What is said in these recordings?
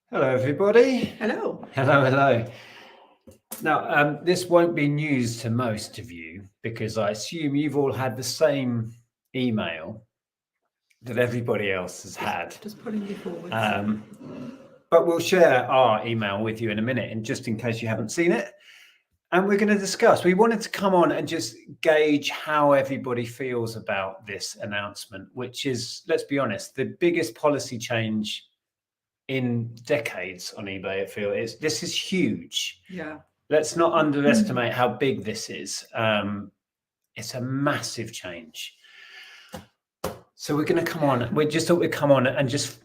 Hello, everybody. Hello. Hello. Now, this won't be news to most of you because I assume you've all had the same email that everybody else has had. Just pulling you forwards. But we'll share our email with you in a minute, and just in case you haven't seen it. And we're going to discuss. We wanted to come on and just gauge how everybody feels about this announcement, which is, let's be honest, the biggest policy change in decades on eBay. This is huge. Yeah. Let's not underestimate how big this is. It's a massive change. So we're going to come on. We just thought we'd come on and just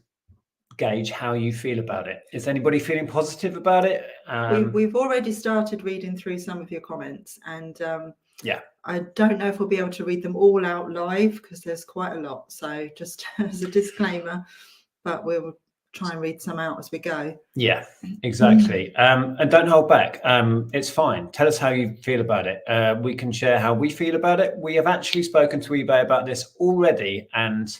gauge how you feel about it. Is anybody feeling positive about it? We've already started reading through some of your comments, and yeah, I don't know if we'll be able to read them all out live because there's quite a lot. So just as a disclaimer, but we'll try and read some out as we go. Yeah, exactly. And don't hold back. It's fine. Tell us how you feel about it. We can share how we feel about it. We have actually spoken to eBay about this already, and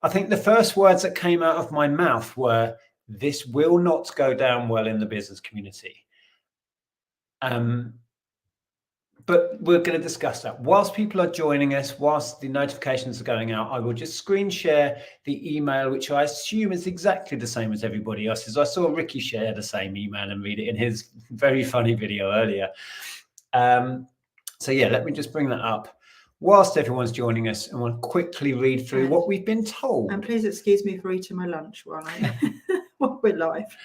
I think the first words that came out of my mouth were, "This will not go down well in the business community." But we're going to discuss that. Whilst people are joining us, whilst the notifications are going out, I will just screen share the email, which I assume is exactly the same as everybody else's. I saw Ricky share the same email and read it in his very funny video earlier. So yeah, let me just bring that up whilst everyone's joining us, and we'll quickly read through what we've been told. And please excuse me for eating my lunch while we're live.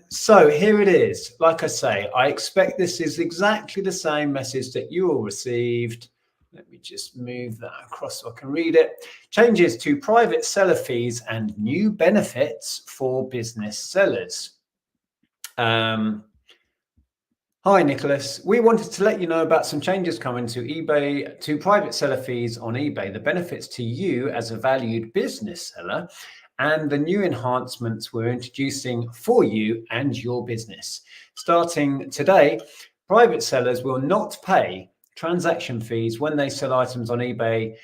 So here it is. Like I say, I expect this is exactly the same message that you all received. Let me just move that across so I can read it. Changes to private seller fees and new benefits for business sellers. Hi, Nicholas. We wanted to let you know about some changes coming to eBay, to private seller fees on eBay, the benefits to you as a valued business seller, and the new enhancements we're introducing for you and your business. Starting today, private sellers will not pay transaction fees when they sell items on eBay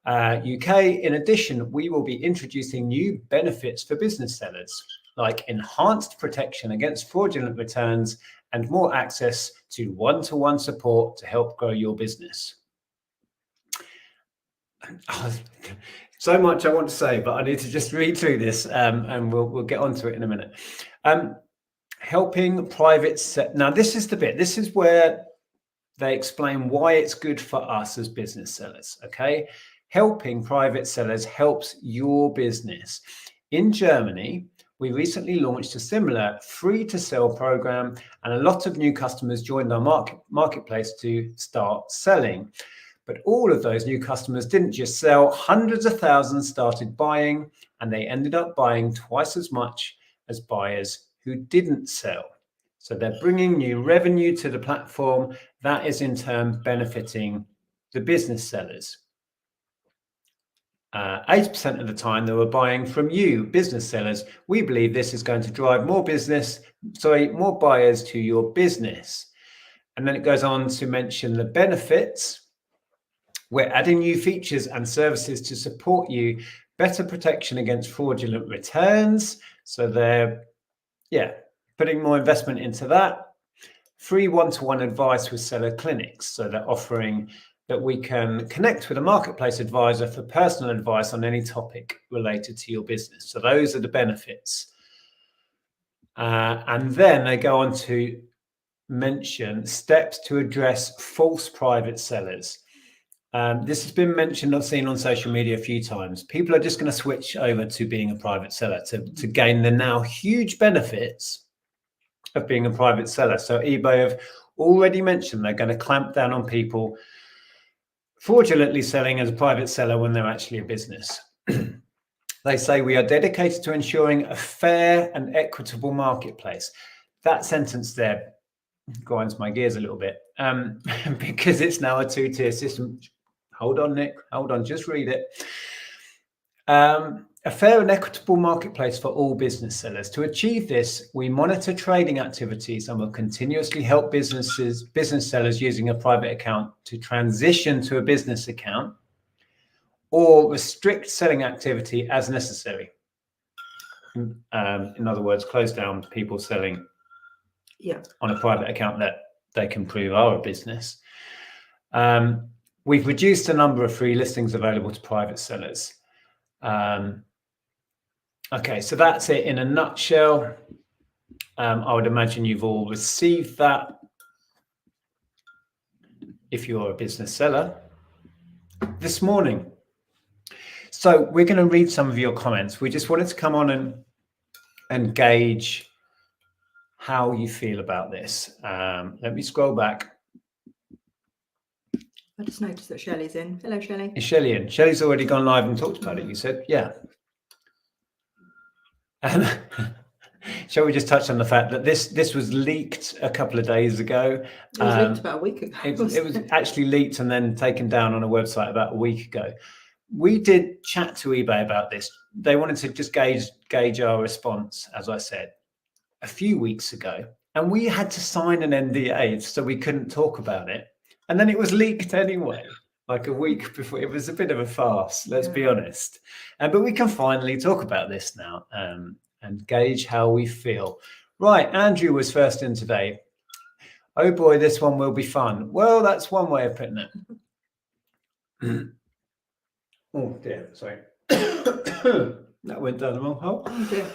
UK. In addition, we will be introducing new benefits for business sellers, like enhanced protection against fraudulent returns and more access to one-to-one support to help grow your business. So much I want to say, but I need to just read through this, and we'll get onto it in a minute. Helping private now this is the bit. This is where they explain why it's good for us as business sellers. Okay, helping private sellers helps your business. In Germany, we recently launched a similar free-to-sell program, and a lot of new customers joined our marketplace to start selling. But all of those new customers didn't just sell. Hundreds of thousands started buying, and they ended up buying twice as much as buyers who didn't sell. So they're bringing new revenue to the platform. That is in turn benefiting the business sellers. 80% of the time they were buying from you, business sellers. We believe this is going to drive more buyers to your business. And then it goes on to mention the benefits. We're adding new features and services to support you, better protection against fraudulent returns. So they're, putting more investment into that. Free one-to-one advice with seller clinics. So they're offering that we can connect with a marketplace advisor for personal advice on any topic related to your business. So those are the benefits. And then they go on to mention steps to address false private sellers. This has been mentioned, I've seen on social media a few times. People are just going to switch over to being a private seller to gain the now huge benefits of being a private seller. So eBay have already mentioned they're going to clamp down on people fraudulently selling as a private seller when they're actually a business. They say we are dedicated to ensuring a fair and equitable marketplace. That sentence there grinds my gears a little bit, because it's now a two-tier system. Hold on, Nick. Hold on. Just read it. A fair and equitable marketplace for all business sellers. To achieve this, we monitor trading activities and will continuously help business sellers using a private account to transition to a business account or restrict selling activity as necessary. In other words, close down people selling on a private account that they can prove are a business. We've reduced the number of free listings available to private sellers. Okay, so that's it in a nutshell. I would imagine you've all received that if you're a business seller this morning. So we're going to read some of your comments. We just wanted to come on and gauge how you feel about this. Let me scroll back. I just noticed that Shelley's in. Hello, Shelley. Is Shelley in? Shelley's already gone live and talked about it, you said? Yeah. And shall we just touch on the fact that this was leaked a couple of days ago? It was leaked about a week ago. It was actually leaked and then taken down on a website about a week ago. We did chat to eBay about this. They wanted to just gauge our response, as I said, a few weeks ago. And we had to sign an NDA, so we couldn't talk about it. And then it was leaked anyway, like a week before. It was a bit of a farce, let's be honest. But we can finally talk about this now and gauge how we feel. Right, Andrew was first in today. Oh boy, this one will be fun. Well, that's one way of putting it. Oh dear, sorry. That went down the wrong hole. Oh dear.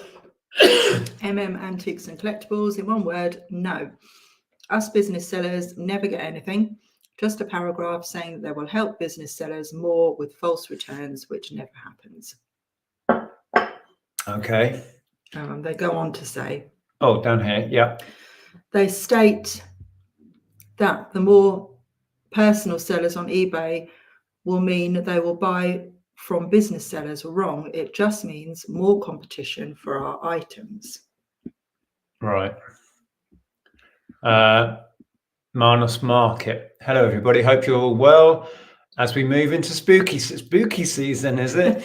Antiques and Collectibles, in one word, no. Us business sellers never get anything. Just a paragraph saying that they will help business sellers more with false returns, which never happens. Okay. They go on to say. Oh, down here, yeah. They state that the more personal sellers on eBay will mean that they will buy from business sellers. Wrong. It just means more competition for our items. Right. Manus Market. Hello, everybody. Hope you're all well as we move into spooky season, is it?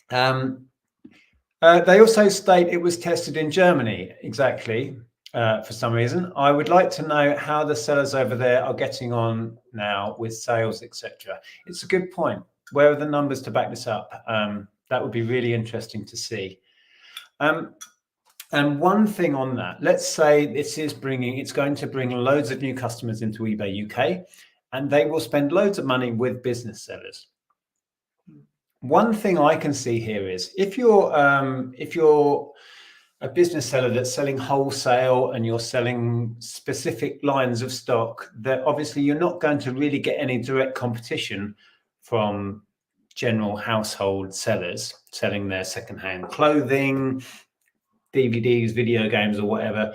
They also state it was tested in Germany, exactly, for some reason. I would like to know how the sellers over there are getting on now with sales, etc. It's a good point. Where are the numbers to back this up? That would be really interesting to see. And one thing on that, let's say it's going to bring loads of new customers into eBay UK, and they will spend loads of money with business sellers. One thing I can see here is if you're a business seller that's selling wholesale and you're selling specific lines of stock, that obviously you're not going to really get any direct competition from general household sellers selling their secondhand clothing, DVDs, video games, or whatever.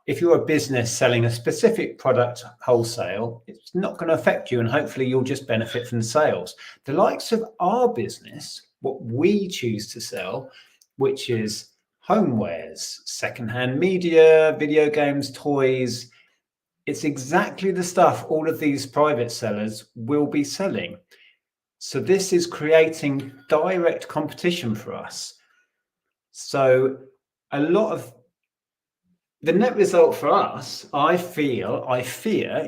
If you're a business selling a specific product wholesale, it's not going to affect you, and hopefully you'll just benefit from the sales. The likes of our business, what we choose to sell, which is homewares, secondhand media, video games, toys, it's exactly the stuff all of these private sellers will be selling. So this is creating direct competition for us. So a lot of the net result for us, I fear,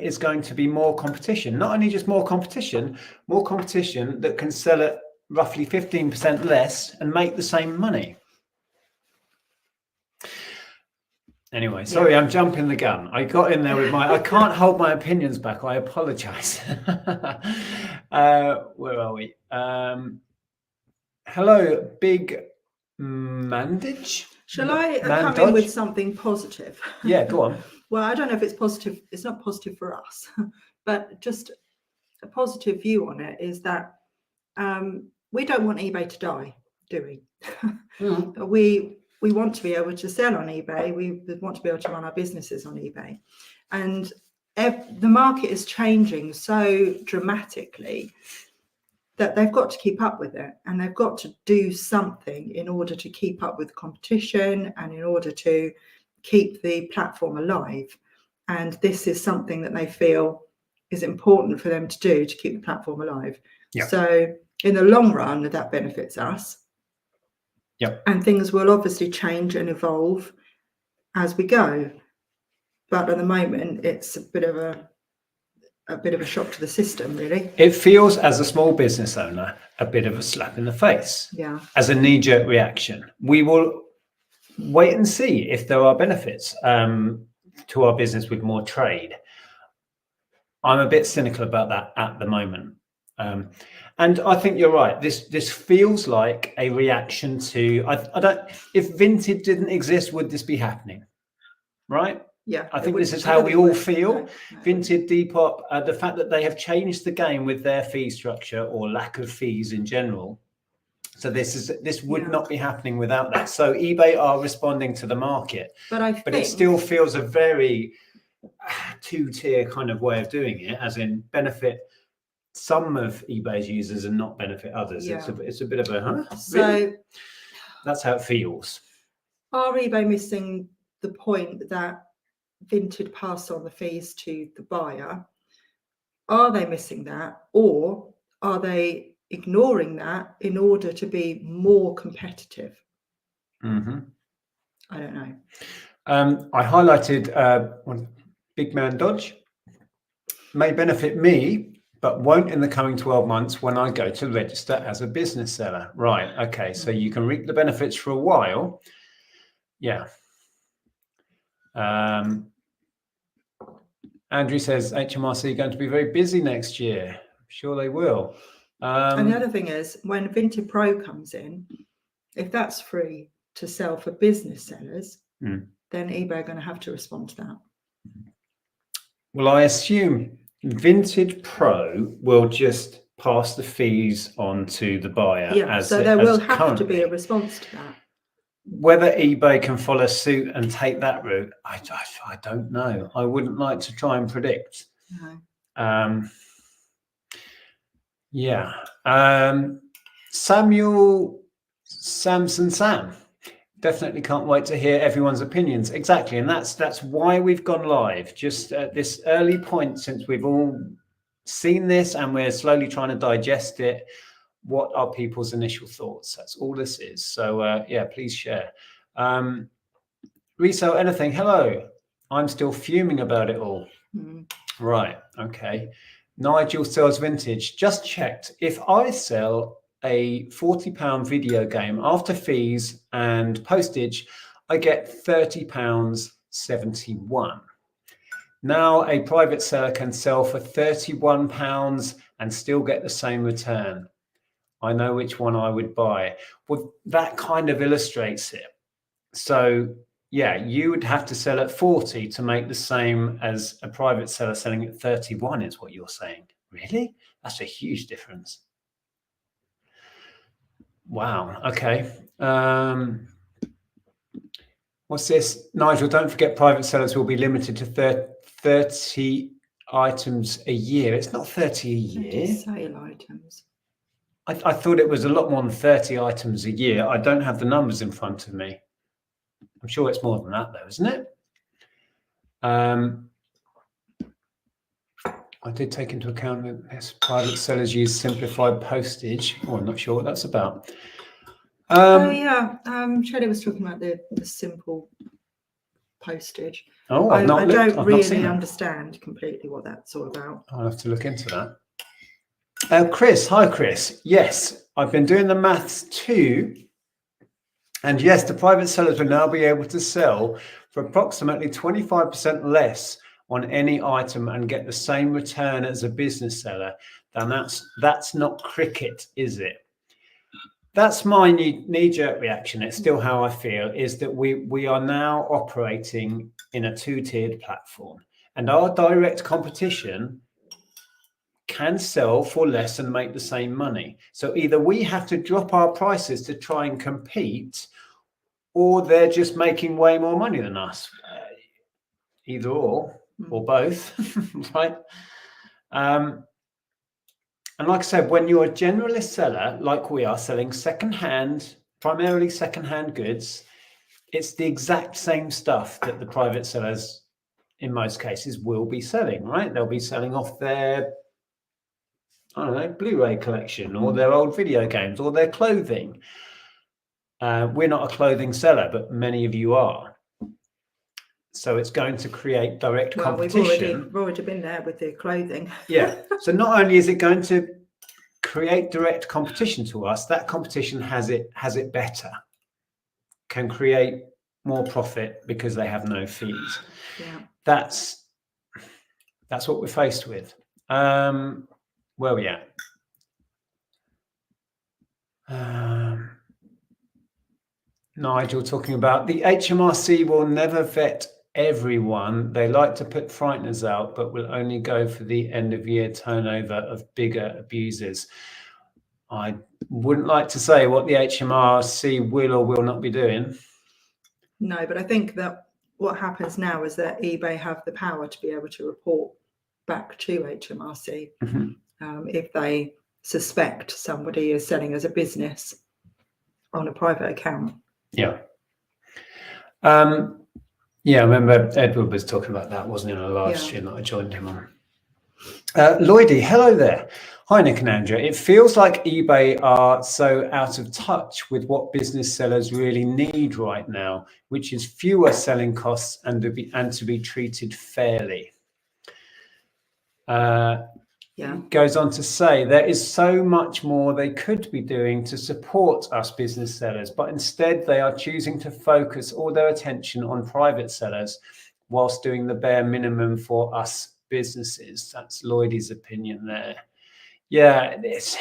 is going to be more competition. Not only just more competition that can sell at roughly 15% less and make the same money. Anyway, sorry, I'm jumping the gun. I got in there with I can't hold my opinions back. I apologize. Where are we? Hello, Big Mandage. Shall I come in with something positive? Yeah, go on. Well, I don't know if it's positive. It's not positive for us, but just a positive view on it is that we don't want eBay to die, do we? Mm. We want to be able to sell on eBay. We want to be able to run our businesses on eBay. And the market is changing so dramatically that they've got to keep up with it, and they've got to do something in order to keep up with competition and in order to keep the platform alive. And this is something that they feel is important for them to do to keep the platform alive. Yep. So in the long run, that benefits us. Yep. And things will obviously change and evolve as we go. But at the moment, it's a bit of a shock to the system, really. It feels, as a small business owner, a bit of a slap in the face. Yeah. As a knee-jerk reaction. We will wait and see if there are benefits to our business with more trade. I'm a bit cynical about that at the moment. And I think you're right. This feels like a reaction to, I don't, if Vinted didn't exist, would this be happening? Right? Yeah. I think this is how we all feel. No, Vinted, Depop, the fact that they have changed the game with their fee structure or lack of fees in general. So this would not be happening without that. So eBay are responding to the market, but it still feels a very two-tier kind of way of doing it, as in benefit some of eBay's users and not benefit others. Yeah. It's a bit of a huh? So really? That's how it feels. Are eBay missing the point that Vinted pass on the fees to the buyer? Are they missing that, or are they ignoring that in order to be more competitive? Mm-hmm. I don't know. I highlighted Big Man Dodge may benefit me, but won't in the coming 12 months when I go to register as a business seller. Right. Okay. So you can reap the benefits for a while. Yeah. Andrew says HMRC going to be very busy next year. I'm sure they will. And the other thing is, when Vinted Pro comes in, if that's free to sell for business sellers, then eBay are going to have to respond to that. Well, I assume Vinted Pro will just pass the fees on to the buyer. Yeah, so there will have to be a response to that. Whether eBay can follow suit and take that route, I don't know. I wouldn't like to try and predict. No. Yeah. Samuel Samson Sam. Definitely can't wait to hear everyone's opinions. Exactly. And that's why we've gone live, just at this early point, since we've all seen this and we're slowly trying to digest it. What are people's initial thoughts? That's all this is. So yeah, please share. Resell anything. Hello. I'm still fuming about it all. Right. Okay. Nigel sells vintage. Just checked. If I sell a £40 video game after fees and postage, I get £30.71. Now a private seller can sell for £31 and still get the same return. I know which one I would buy. Well, that kind of illustrates it. So yeah, you would have to sell at 40 to make the same as a private seller selling at 31 is what you're saying. Really? That's a huge difference. Wow. Okay. What's this? Nigel, don't forget private sellers will be limited to 30 items a year. It's not 30 a year. Sale items. I thought it was a lot more than 30 items a year. I don't have the numbers in front of me. I'm sure it's more than that though, isn't it? I did take into account that yes, private sellers use simplified postage. Oh, I'm not sure what that's about. Oh yeah, Shelley was talking about the simple postage. Oh, I don't really understand completely what that's all about. I'll have to look into that. Chris, hi Chris. Yes, I've been doing the maths too. And yes, the private sellers will now be able to sell for approximately 25% less on any item and get the same return as a business seller. Then that's not cricket, is it? That's my knee-jerk reaction. It's still how I feel, is that we are now operating in a two-tiered platform, and our direct competition can sell for less and make the same money. So either we have to drop our prices to try and compete, or they're just making way more money than us. Either or both, right? And like I said, when you're a generalist seller, like we are, selling primarily secondhand goods, it's the exact same stuff that the private sellers, in most cases, will be selling, right? They'll be selling off their, I don't know, Blu-ray collection or their old video games or their clothing. We're not a clothing seller, but many of you are. So it's going to create direct competition. We've already been there with the clothing. Yeah. So not only is it going to create direct competition to us, that competition has it better, can create more profit because they have no fees. Yeah. That's what we're faced with. Where are we at? Nigel talking about the HMRC will never vet everyone. They like to put frighteners out, but will only go for the end of year turnover of bigger abusers. I wouldn't like to say what the HMRC will or will not be doing. No, but I think that what happens now is that eBay have the power to be able to report back to HMRC if they suspect somebody is selling as a business on a private account. Yeah. Yeah, I remember Edward was talking about that, wasn't he, on a live stream that I joined him on. Lloydie, hello there. Hi, Nick and Andrea. It feels like eBay are so out of touch with what business sellers really need right now, which is fewer selling costs and to be treated fairly. Goes on to say there is so much more they could be doing to support us business sellers, but instead they are choosing to focus all their attention on private sellers whilst doing the bare minimum for us businesses. That's Lloydie's opinion there. Yeah, it's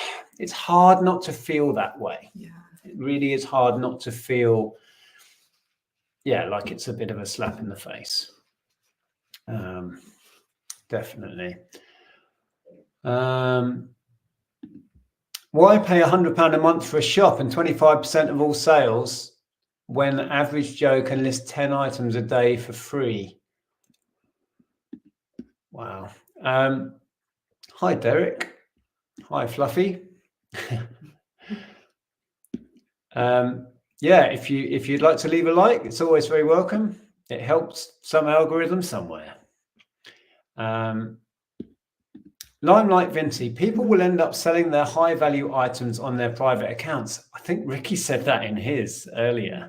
hard not to feel that way. Yeah, it really is hard not to feel, like it's a bit of a slap in the face. Definitely. Why pay £100 a month for a shop and 25% of all sales when average Joe can list 10 items a day for free? Wow. Hi, Derek. Hi, Fluffy. If you'd like to leave a like, it's always very welcome. It helps some algorithm somewhere. Limelight Vinci, people will end up selling their high value items on their private accounts. I think Ricky said that in his earlier.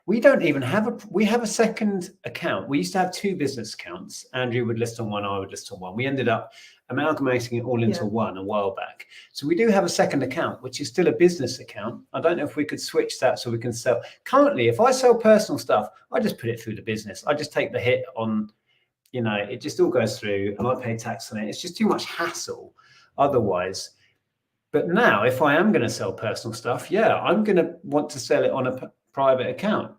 We don't even have we have a second account. We used to have two business accounts. Andrew would list on one, I would list on one. We ended up amalgamating it all into one a while back. So we do have a second account, which is still a business account. I don't know if we could switch that so we can sell. Currently, if I sell personal stuff, I just put it through the business. I just take the hit on, it just all goes through and I pay tax on it. It's just too much hassle otherwise. But now if I am going to sell personal stuff, I'm going to want to sell it on a private account.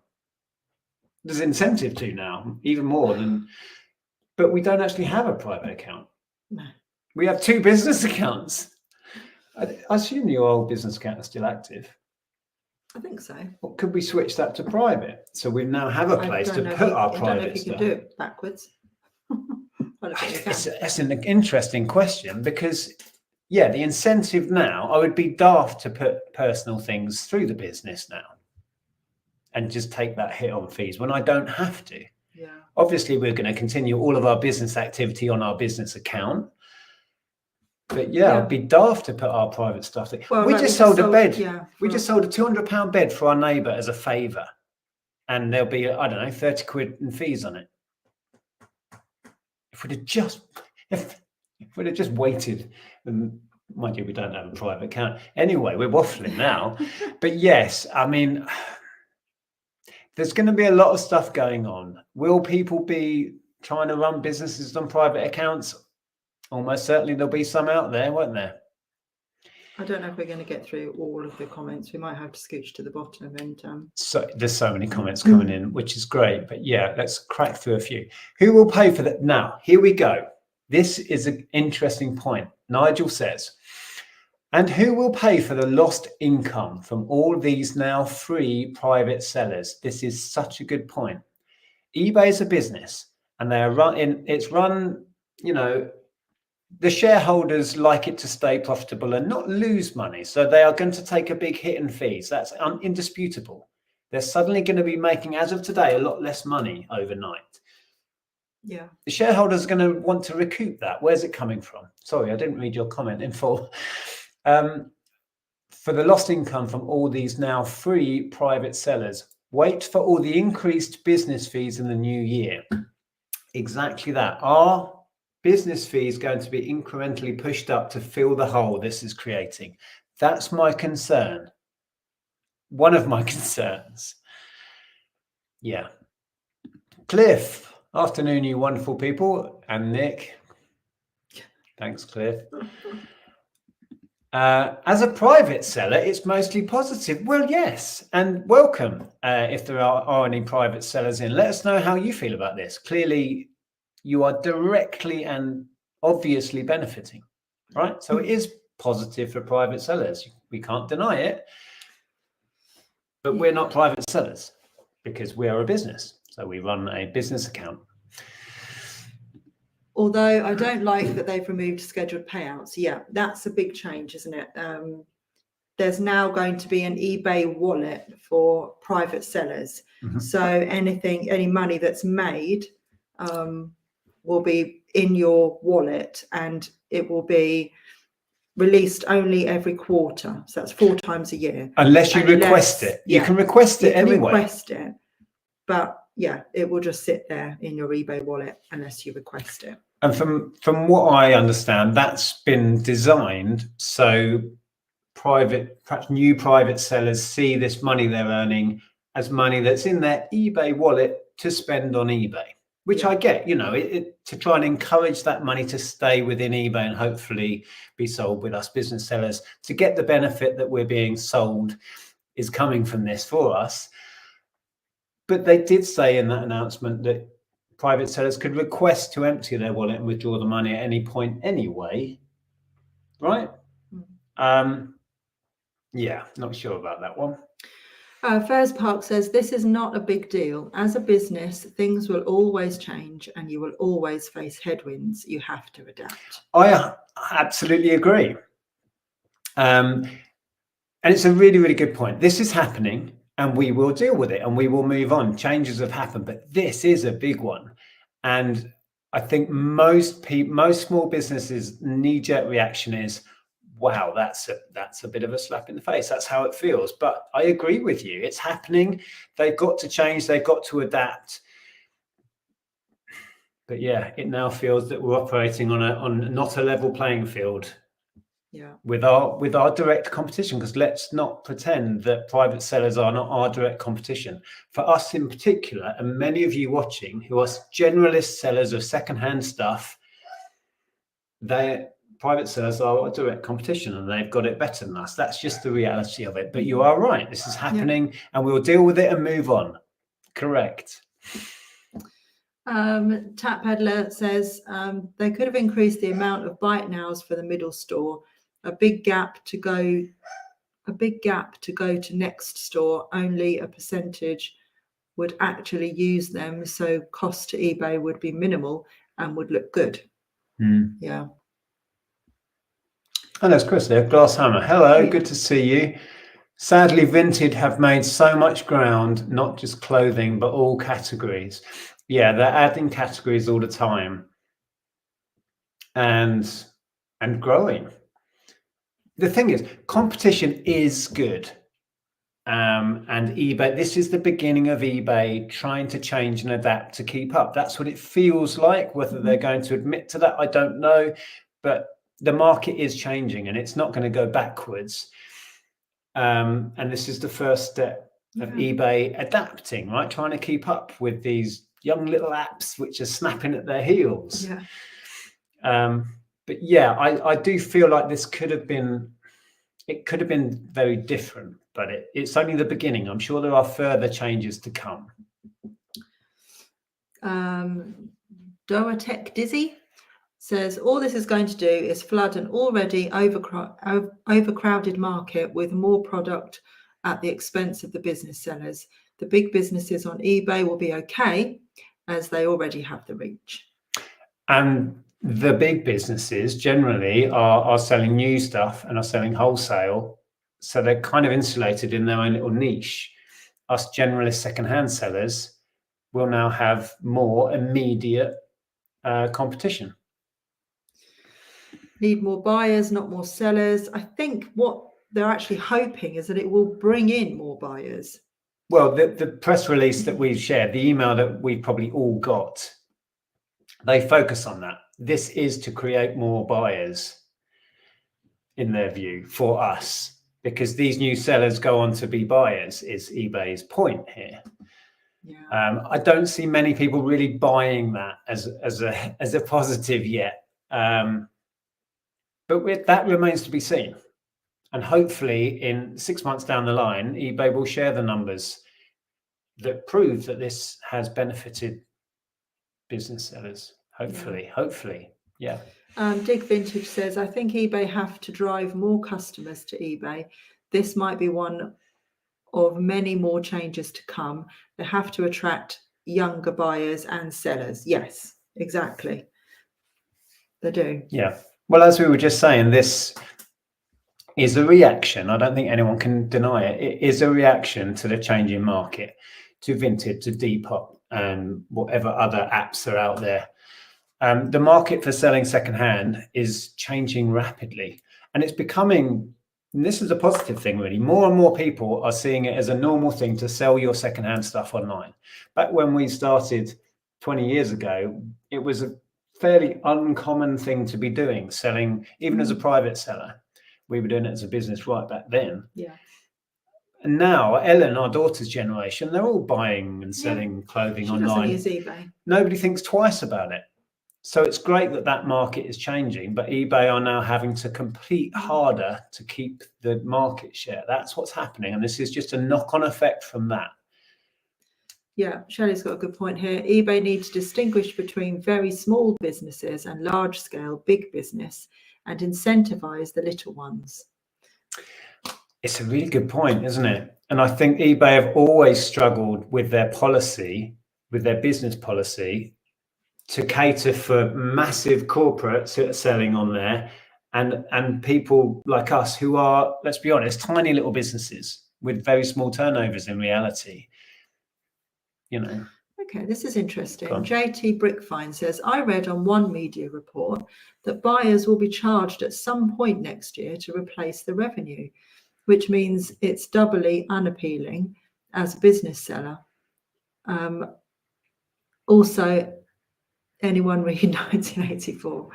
There's incentive to now, even more than, but we don't actually have a private account. No. We have two business accounts. I assume your old business account is still active. I think so. Well, could we switch that to private? So we now have a place to put our private stuff. I don't know if you can do it backwards. It's an interesting question because, the incentive now, I would be daft to put personal things through the business now and just take that hit on fees when I don't have to. Yeah. Obviously, we're going to continue all of our business activity on our business account. But I'd be daft to put our private stuff there. Well, we just sold a bed. We just sold a £200 bed for our neighbour as a favour. And there'll be, I don't know, 30 quid in fees on it. If we'd have just waited, and mind you, we don't have a private account. Anyway, we're waffling now. But yes, I mean, there's going to be a lot of stuff going on. Will people be trying to run businesses on private accounts? Almost certainly there'll be some out there, won't there? I don't know if we're going to get through all of the comments. We might have to scooch to the bottom and so there's so many comments coming in, which is great. But let's crack through a few. Who will pay for that? Now, here we go. This is an interesting point. Nigel says, and who will pay for the lost income from all these now free private sellers? This is such a good point. eBay is a business and they are run, the shareholders like it to stay profitable and not lose money. So they are going to take a big hit in fees. That's indisputable. They're suddenly going to be making, as of today, a lot less money overnight. Yeah. The shareholders are going to want to recoup that. Where's it coming from? Sorry, I didn't read your comment in full. For the lost income from all these now free private sellers, wait for all the increased business fees in the new year. Exactly that. Are business fees going to be incrementally pushed up to fill the hole this is creating? That's my concern. One of my concerns. Yeah. Cliff, afternoon, you wonderful people, and Nick. Thanks, Cliff. As a private seller, it's mostly positive. Well, yes, and welcome. If there are any private sellers in, let us know how you feel about this. Clearly, you are directly and obviously benefiting, right? So it is positive for private sellers. We can't deny it, but we're not private sellers because we are a business. So we run a business account. Although I don't like that they've removed scheduled payouts. Yeah, that's a big change, isn't it? There's now going to be an eBay wallet for private sellers. Mhm. So any money that's made will be in your wallet, and it will be released only every quarter. So that's 4 times a year. Unless you request it. You can request it anyway. You can request it, but yeah, it will just sit there in your eBay wallet unless you request it. And from what I understand, that's been designed so perhaps new private sellers see this money they're earning as money that's in their eBay wallet to spend on eBay, which I get, to try and encourage that money to stay within eBay and hopefully be sold with us business sellers to get the benefit that we're being sold is coming from this for us. But they did say in that announcement that private sellers could request to empty their wallet and withdraw the money at any point anyway, right? Yeah, not sure about that one. Fairs Park says, this is not a big deal. As a business, things will always change and you will always face headwinds. You have to adapt. I absolutely agree. And it's a really, really good point. This is happening and we will deal with it and we will move on. Changes have happened, but this is a big one. And I think most small businesses' knee-jerk reaction is, wow, that's a bit of a slap in the face. That's how it feels. But I agree with you. It's happening. They've got to change. They've got to adapt. But yeah, it now feels that we're operating on not a level playing field. Yeah. With our direct competition, because let's not pretend that private sellers are not our direct competition. For us in particular, and many of you watching who are generalist sellers of secondhand stuff, private sellers are our direct competition and they've got it better than us. That's just the reality of it. But you are right. This is happening and we'll deal with it and move on. Correct. Tap Peddler says they could have increased the amount of bite nows for the middle store. A big gap to go to next store. Only a percentage would actually use them, so cost to eBay would be minimal and would look good. Yeah. And there's Chris there, Glass Hammer. Hello, good to see you. Sadly, Vinted have made so much ground, not just clothing, but all categories. Yeah, they're adding categories all the time and growing. The thing is, competition is good. And eBay, this is the beginning of eBay trying to change and adapt to keep up. That's what it feels like. Whether they're going to admit to that, I don't know. But the market is changing and it's not going to go backwards. And this is the first step of eBay adapting, right? Trying to keep up with these young little apps which are snapping at their heels. But yeah, I do feel like this could have been very different, but it's only the beginning. I'm sure there are further changes to come. Doatech Dizzy says, all this is going to do is flood an already overcrowded market with more product at the expense of the business sellers. The big businesses on eBay will be okay as they already have the reach. And the big businesses generally are selling new stuff and are selling wholesale. So they're kind of insulated in their own little niche. Us generalist secondhand sellers will now have more immediate competition. Need more buyers, not more sellers. I think what they're actually hoping is that it will bring in more buyers. Well, the press release that we shared, the email that we probably all got, they focus on that. This is to create more buyers, in their view, for us, because these new sellers go on to be buyers, is eBay's point here. I don't see many people really buying that as a positive yet. But that remains to be seen. And hopefully in 6 months down the line, eBay will share the numbers that prove that this has benefited business sellers. Hopefully. Yeah. Dig Vintage says, I think eBay have to drive more customers to eBay. This might be one of many more changes to come. They have to attract younger buyers and sellers. Yes, exactly. They do. Yeah. Well, as we were just saying, this is a reaction. I don't think anyone can deny it. It is a reaction to the changing market, to Vinted, to Depop, and whatever other apps are out there. The market for selling secondhand is changing rapidly, and it's becoming, and this is a positive thing really, more and more people are seeing it as a normal thing to sell your secondhand stuff online. Back when we started 20 years ago, it was a fairly uncommon thing to be doing, selling, even as a private seller. We were doing it as a business right back then. Yeah. And now Ellen, our daughter's generation, they're all buying and selling clothing online. Doesn't use eBay. Nobody thinks twice about it. So it's great that that market is changing, but eBay are now having to compete harder to keep the market share. That's what's happening. And this is just a knock-on effect from that. Yeah, Shelley's got a good point here. eBay needs to distinguish between very small businesses and large-scale big business and incentivize the little ones. It's a really good point, isn't it? And I think eBay have always struggled with their policy, with their business policy, to cater for massive corporates who are selling on there and people like us who are, let's be honest, tiny little businesses with very small turnovers in reality. You know. Okay, this is interesting. JT Brickfine says, I read on one media report that buyers will be charged at some point next year to replace the revenue, which means it's doubly unappealing as a business seller. Also, anyone read 1984?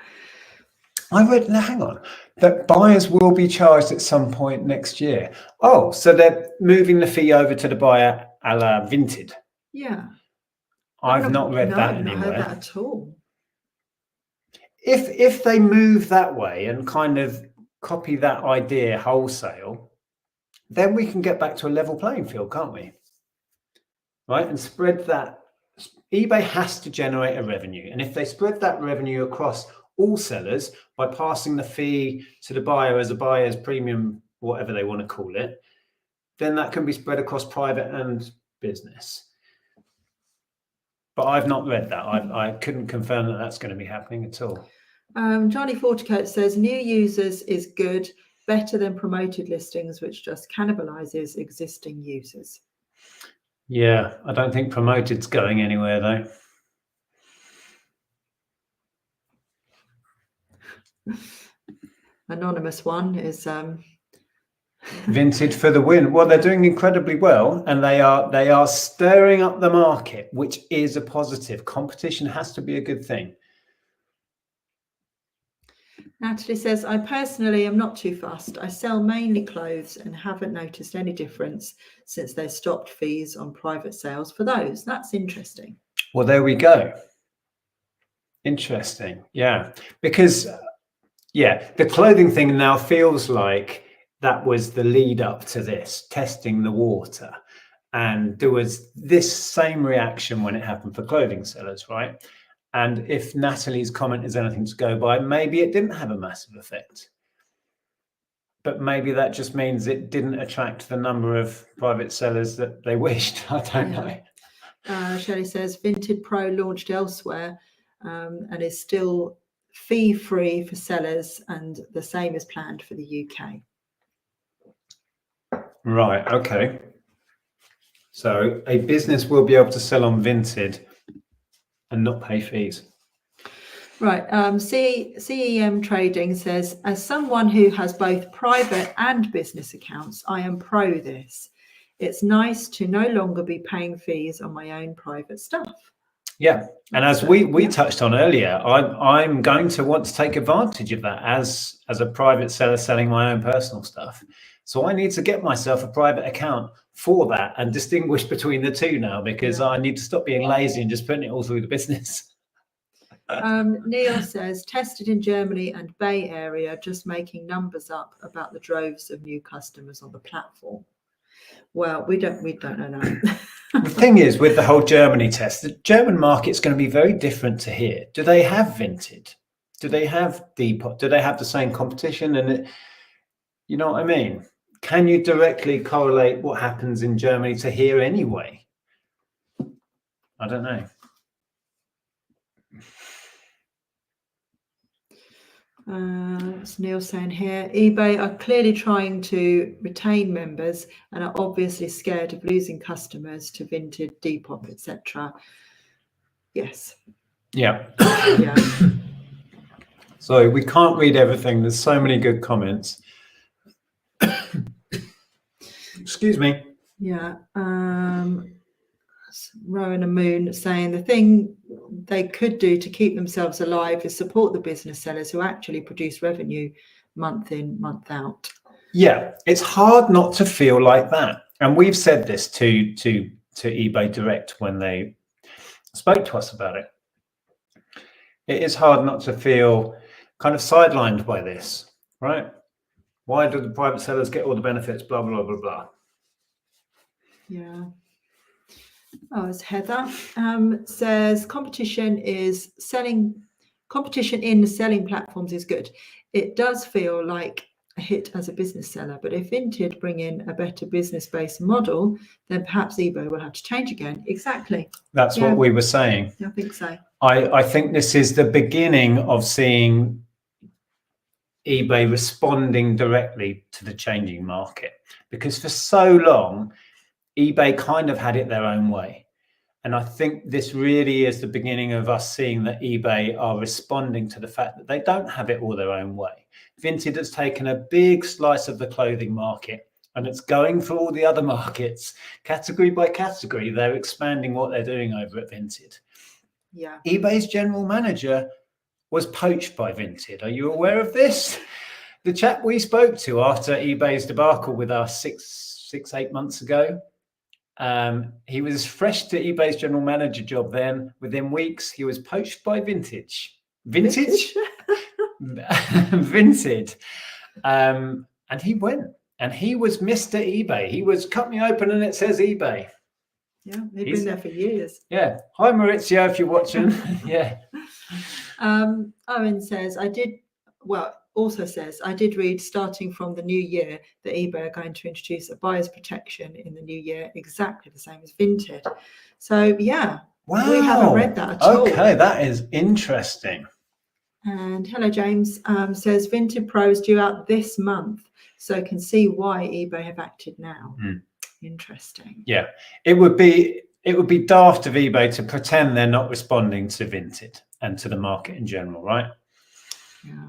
I read, now hang on, that buyers will be charged at some point next year. Oh, so they're moving the fee over to the buyer a la Vinted. Yeah. I've not read that anywhere. I've not heard that at all. If they move that way and kind of copy that idea wholesale, then we can get back to a level playing field, can't we? Right? And spread that. eBay has to generate a revenue. And if they spread that revenue across all sellers by passing the fee to the buyer as a buyer's premium, whatever they want to call it, then that can be spread across private and business. But I've not read that. I couldn't confirm that that's going to be happening at all. Johnny Forticoat says, new users is good, better than promoted listings, which just cannibalizes existing users. Yeah, I don't think promoted's going anywhere though. Anonymous one is Vinted for the win. Well, they're doing incredibly well, and they are stirring up the market, which is a positive. Competition has to be a good thing. Natalie says, I personally am not too fussed. I sell mainly clothes and haven't noticed any difference since they stopped fees on private sales for those. That's interesting. Well, there we go. Interesting. Yeah, because the clothing thing now feels like that was the lead up to this, testing the water. And there was this same reaction when it happened for clothing sellers, right? And if Natalie's comment is anything to go by, maybe it didn't have a massive effect. But maybe that just means it didn't attract the number of private sellers that they wished. I don't know. Shelley says, Vinted Pro launched elsewhere and is still fee-free for sellers, and the same is planned for the UK. Right, okay. So a business will be able to sell on Vinted and not pay fees. Right. CEM Trading says, as someone who has both private and business accounts, I am pro this. It's nice to no longer be paying fees on my own private stuff. Yeah. And as we touched on earlier, I'm going to want to take advantage of that as a private seller selling my own personal stuff. So I need to get myself a private account for that and distinguish between the two now, because I need to stop being lazy and just putting it all through the business. Neil says, tested in Germany and Bay Area, just making numbers up about the droves of new customers on the platform. Well, we don't know that. The thing is, with the whole Germany test, the German market's going to be very different to here. Do they have Vinted? Do they have Depop? Do they have the same competition? And you know what I mean? Can you directly correlate what happens in Germany to here anyway? I don't know. It's Neil saying here, eBay are clearly trying to retain members and are obviously scared of losing customers to Vinted, Depop, etc. Yes. Yeah. Yeah. Sorry, we can't read everything. There's so many good comments. Excuse me. Yeah. Rowan and Moon saying the thing they could do to keep themselves alive is support the business sellers who actually produce revenue month in, month out. Yeah, it's hard not to feel like that. And we've said this to eBay Direct when they spoke to us about it. It is hard not to feel kind of sidelined by this, right? Why do the private sellers get all the benefits? Blah, blah, blah, blah. Yeah. Oh, it's Heather says competition in selling platforms is good. It does feel like a hit as a business seller, but if Vinted bring in a better business-based model, then perhaps eBay will have to change again. Exactly. That's what we were saying. I think so. I think this is the beginning of seeing eBay responding directly to the changing market, because for so long, eBay kind of had it their own way. And I think this really is the beginning of us seeing that eBay are responding to the fact that they don't have it all their own way. Vinted has taken a big slice of the clothing market and it's going for all the other markets, category by category. They're expanding what they're doing over at Vinted. Yeah. eBay's general manager was poached by Vinted. Are you aware of this? The chap we spoke to after eBay's debacle with us 8 months ago, he was fresh to eBay's general manager job then. Within weeks, he was poached by Vinted. Vinted. And he went. And he was Mr. eBay. He was cut me open and it says eBay. Yeah, he's been there for years. Yeah. Hi, Maurizio, if you're watching. Yeah. Owen says, I did read starting from the new year that eBay are going to introduce a buyer's protection in the new year, exactly the same as Vinted. So, yeah. Wow. We haven't read that at all. Okay, that is interesting. And Hello James says Vinted Pro is due out this month, so can see why eBay have acted now. Interesting. Yeah, it would be daft of eBay to pretend they're not responding to Vinted and to the market in general, right? Yeah.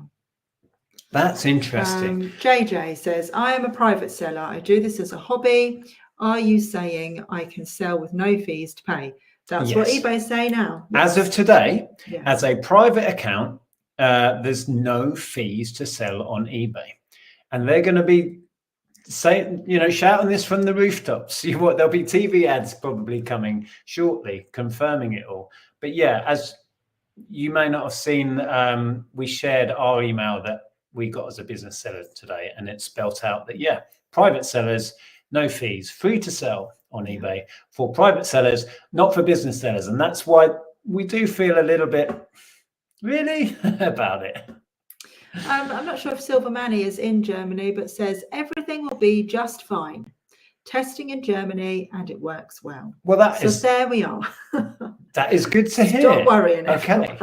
That's interesting. JJ says, I am a private seller. I do this as a hobby. Are you saying I can sell with no fees to pay? That's what eBay say now. As of today, yes. As a private account, there's no fees to sell on eBay. And they're going to be shouting this from the rooftops. There'll be TV ads probably coming shortly, confirming it all. But yeah, as you may not have seen, we shared our email that we got as a business seller today, and it spelt out that, private sellers, no fees, free to sell on eBay for private sellers, not for business sellers. And that's why we do feel a little bit really about it. I'm not sure if Silver Manny is in Germany, but says everything will be just fine. Testing in Germany and it works well. Well, there we are. That is good to hear. Stop worrying. Okay.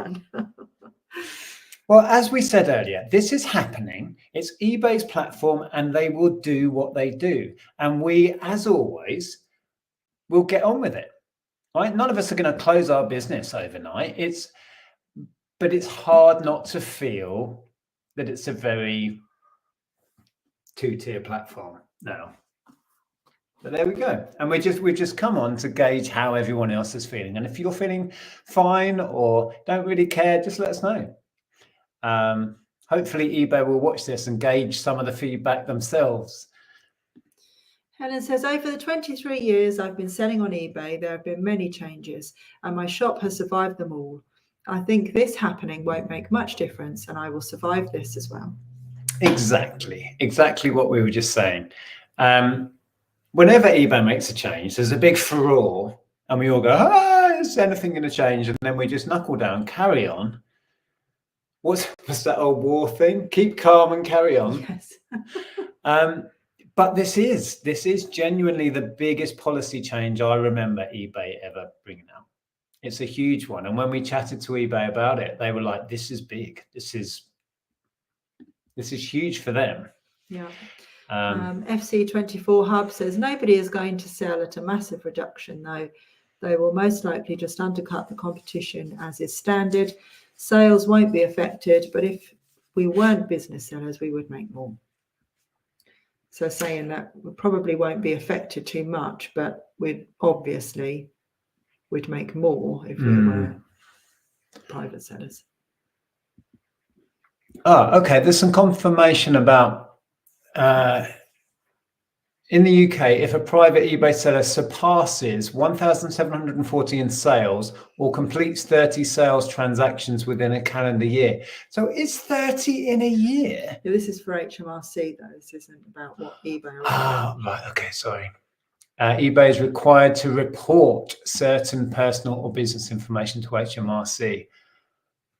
Well, as we said earlier, this is happening. It's eBay's platform and they will do what they do. And we, as always, will get on with it. Right? None of us are going to close our business overnight. But it's hard not to feel that it's a very two-tier platform now. But there we go. And we've just come on to gauge how everyone else is feeling. And if you're feeling fine or don't really care, just let us know. Hopefully eBay will watch this and gauge some of the feedback themselves. Helen says, over the 23 years I've been selling on eBay, there have been many changes and my shop has survived them all. I think this happening won't make much difference and I will survive this as well. Exactly what we were just saying. Whenever eBay makes a change, there's a big furore and we all go, is anything going to change? And then we just knuckle down, carry on. What's that old war thing? Keep calm and carry on. Yes. But this is genuinely the biggest policy change I remember eBay ever bringing out. It's a huge one. And when we chatted to eBay about it, they were like, this is big. This is huge for them. Yeah. FC24 Hub says, nobody is going to sell at a massive reduction, though. They will most likely just undercut the competition as is standard. Sales won't be affected, but if we weren't business sellers, we would make more. So saying that we probably won't be affected too much, but we'd make more if we were private sellers. Oh, okay. There's some confirmation about in the UK, if a private eBay seller surpasses 1,740 in sales or completes 30 sales transactions within a calendar year. So it's 30 in a year. Yeah, this is for HMRC, though. This isn't about what eBay. Right. Okay. Sorry. eBay is required to report certain personal or business information to HMRC.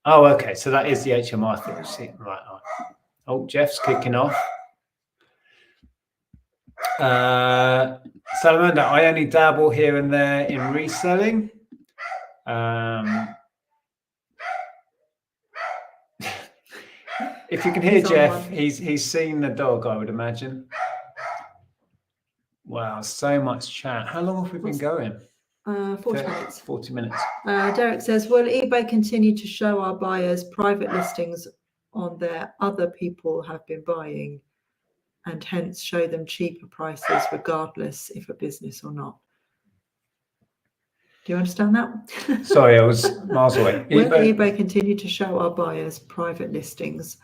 Oh, okay. So that is the HMRC. Right. Oh, Jeff's kicking off. Salamander, I only dabble here and there in reselling. If you can hear Jeff, he's seen the dog, I would imagine. Wow, so much chat. How long have we been going? 40 minutes. 40 minutes. Derek says, will eBay continue to show our buyers private listings on their other people have been buying and hence show them cheaper prices regardless if a business or not? Do you understand that? Sorry, I was miles away. Will eBay continue to show our buyers private listings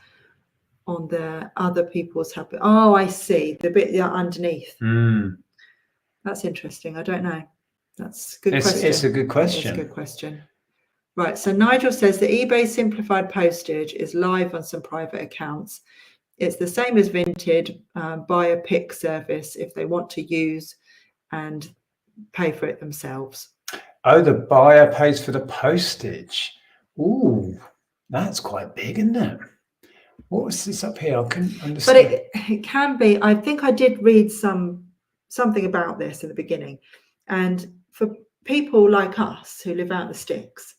on their other people's have been? Oh, I see. The bit underneath. That's interesting. I don't know. That's a good question. It's a good question. It's a good question. Right. So Nigel says that eBay simplified postage is live on some private accounts. It's the same as Vinted, buyer pick service if they want to use and pay for it themselves. Oh, the buyer pays for the postage. Ooh, that's quite big, isn't it? What was this up here? I couldn't understand. But it can be. I think I did read something about this in the beginning. And for people like us who live out in the sticks,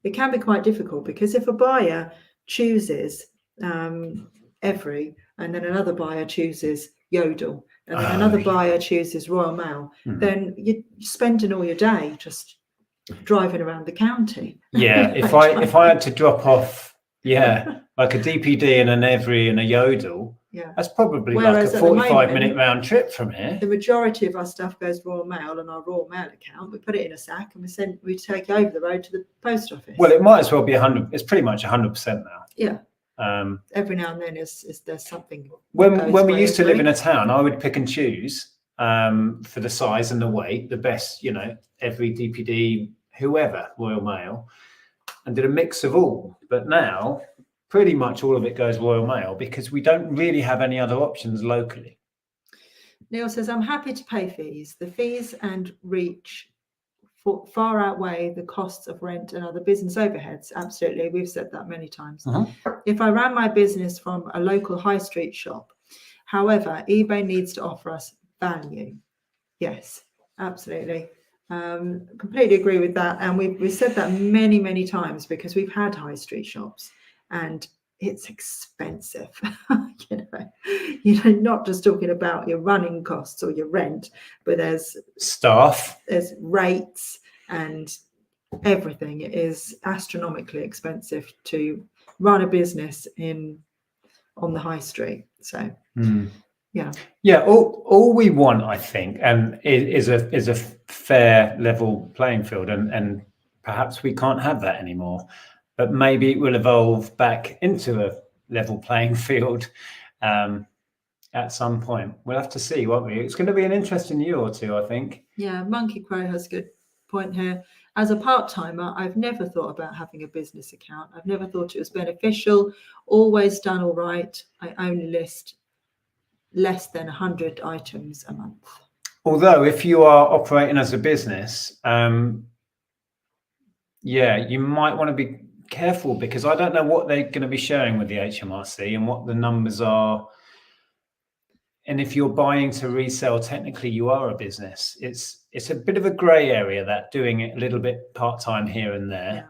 it can be quite difficult because if a buyer chooses Every, and then another buyer chooses Yodel, and then another buyer chooses Royal Mail, then you're spending all your day just driving around the county. Yeah, if I had to drop off, like a DPD and an Every and a Yodel, that's probably like a 45-minute round trip from here. The majority of our stuff goes Royal Mail on our Royal Mail account. We put it in a sack and we take over the road to the post office. Well, it might as well be 100. It's pretty much 100% now. Yeah. Every now and then there's something. When we used to live in a town, I would pick and choose for the size and the weight, the best, Every DPD, whoever, Royal Mail, and did a mix of all. But now, pretty much all of it goes Royal Mail because we don't really have any other options locally. Neil says, I'm happy to pay fees. The fees and reach far outweigh the costs of rent and other business overheads. Absolutely. We've said that many times. If I ran my business from a local high street shop, however, eBay needs to offer us value. Yes, absolutely. Completely agree with that. And we've said that many, many times because we've had high street shops and it's expensive. Not just talking about your running costs or your rent, but there's staff, there's rates and everything. It is astronomically expensive to run a business on the high street. So all we want, I think, is a fair level playing field, and perhaps we can't have that anymore. But maybe it will evolve back into a level playing field, and at some point. We'll have to see, won't we? It's going to be an interesting year or two, I think. Yeah, Monkey Crow has a good point here. As a part-timer, I've never thought about having a business account. I've never thought it was beneficial. Always done all right. I only list less than 100 items a month. Although if you are operating as a business, yeah, you might want to be careful, because I don't know what they're going to be sharing with the HMRC and what the numbers are. And if you're buying to resell, technically you are a business. It's a bit of a grey area, that doing it a little bit part-time here and there.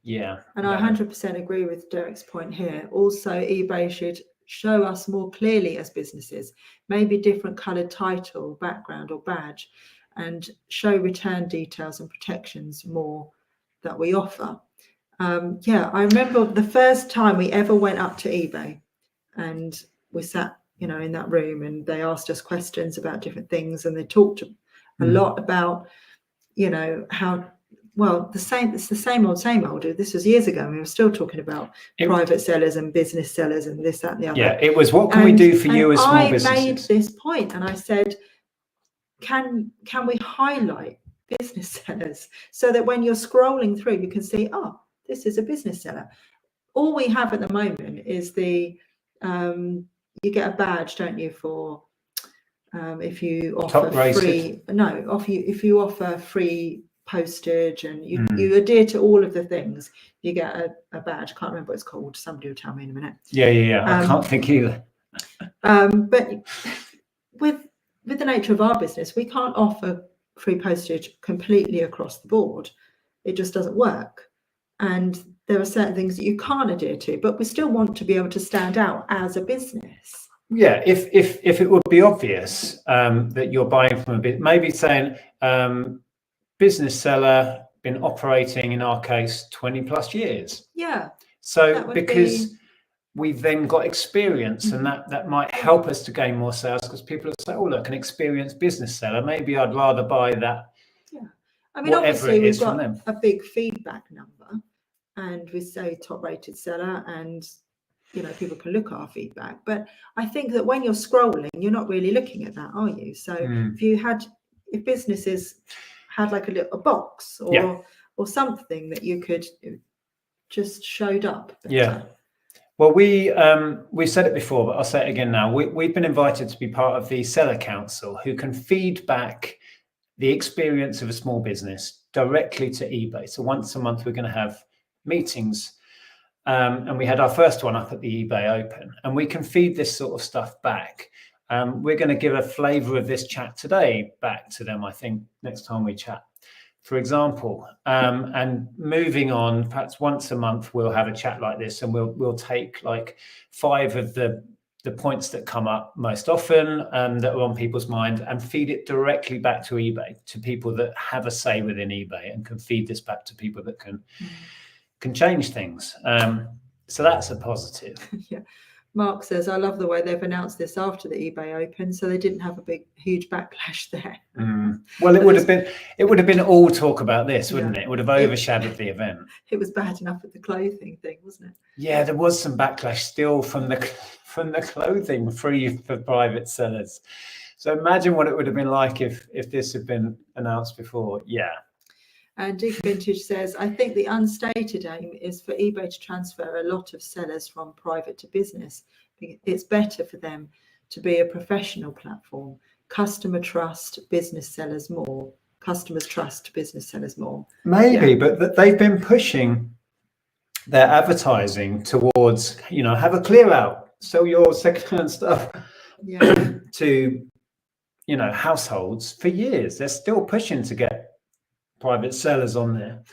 Yeah. And I 100% agree with Derek's point here. Also, eBay should show us more clearly as businesses, maybe different coloured title, background or badge, and show return details and protections more that we offer. Yeah, I remember the first time we ever went up to eBay, and we sat, in that room, and they asked us questions about different things, and they talked a lot about, how, well, it's the same old. This was years ago, and we were still talking about private sellers and business sellers and this, that, and the other. Yeah, it was, what can we do for you as small businesses? I made this point, and I said, can we highlight business sellers so that when you're scrolling through, you can see, oh, this is a business seller. All we have at the moment is the you get a badge, don't you, for if you offer if you offer free postage and you adhere to all of the things, you get a badge. I can't remember what it's called. Somebody will tell me in a minute. Yeah. I can't think either. But with the nature of our business, we can't offer free postage completely across the board. It just doesn't work. And there are certain things that you can't adhere to, but we still want to be able to stand out as a business. Yeah, if it would be obvious that you're buying from a bit, maybe saying business seller, been operating, in our case, 20 plus years. Yeah. So because we've then got experience, and that might help us to gain more sales, because people will say, oh, look, an experienced business seller, maybe I'd rather buy that. Yeah. I mean, obviously we've got a big feedback number, and we say top rated seller, and people can look at our feedback. But I think that when you're scrolling, you're not really looking at that, are you? So if businesses had like a box or something that you could just showed up better. Yeah. Well, we've said it before, but I'll say it again now. We've been invited to be part of the Seller Council, who can feed back the experience of a small business directly to eBay. So once a month, we're going to have meetings. And we had our first one up at the eBay Open, and we can feed this sort of stuff back. We're going to give a flavour of this chat today back to them, I think, next time we chat, for example. And moving on, perhaps once a month, we'll have a chat like this, and we'll take like 5 of the points that come up most often that are on people's mind, and feed it directly back to eBay, to people that have a say within eBay, and can feed this back to people that can change things. So that's a positive. Yeah. Mark says, I love the way they've announced this after the eBay Open, so they didn't have a huge backlash there. Well, it would have been all talk about this, wouldn't it? It would have overshadowed the event. It was bad enough with the clothing thing, wasn't it? Yeah, there was some backlash still from the clothing free for private sellers. So imagine what it would have been like if this had been announced before. Yeah. And Dick Vintage says, I think the unstated aim is for eBay to transfer a lot of sellers from private to business. It's better for them to be a professional platform. Customers trust business sellers more. Maybe, but they've been pushing their advertising towards, have a clear out, sell your secondhand stuff to, households for years. They're still pushing to get private sellers on there.